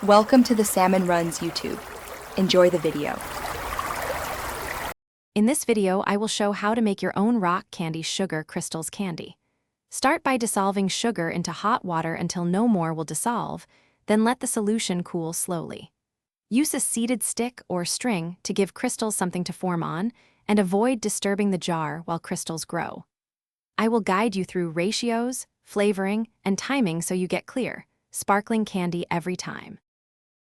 Welcome to the Salmon Runs YouTube. Enjoy the video. In this video, I will show how to make your own rock candy sugar crystals candy. Start by dissolving sugar into hot water until no more will dissolve, then let the solution cool slowly. Use a seeded stick or string to give crystals something to form on, and avoid disturbing the jar while crystals grow. I will guide you through ratios, flavoring, and timing so you get clear, sparkling candy every time.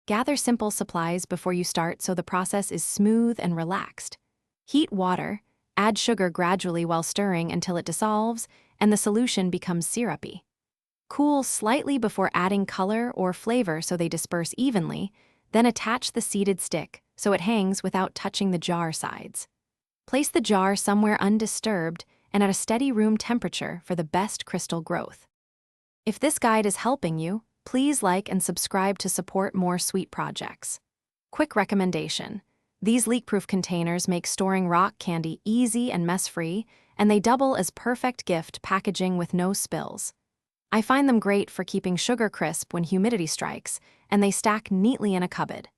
Gather simple supplies before you start so the process is smooth and relaxed. Heat water, add sugar gradually while stirring until it dissolves and the solution becomes syrupy. Cool slightly before adding color or flavor so they disperse evenly, then attach the seeded stick so it hangs without touching the jar sides. Place the jar somewhere undisturbed and at a steady room temperature for the best crystal growth. If this guide is helping you, please like and subscribe to support more sweet projects. Quick recommendation: these leak-proof containers make storing rock candy easy and mess-free, and they double as perfect gift packaging with no spills. I find them great for keeping sugar crisp when humidity strikes, and they stack neatly in a cupboard.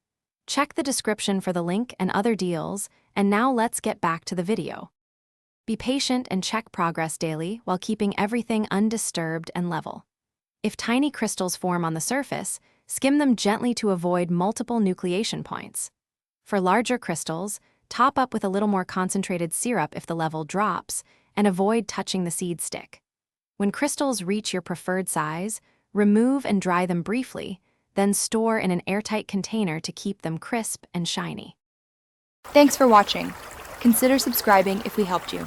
Check the description for the link and other deals, and now let's get back to the video. Be patient and check progress daily while keeping everything undisturbed and level. If tiny crystals form on the surface, skim them gently to avoid multiple nucleation points. For larger crystals, top up with a little more concentrated syrup if the level drops, and avoid touching the seed stick. When crystals reach your preferred size, remove and dry them briefly, then store in an airtight container to keep them crisp and shiny. Thanks for watching. Consider subscribing if we helped you.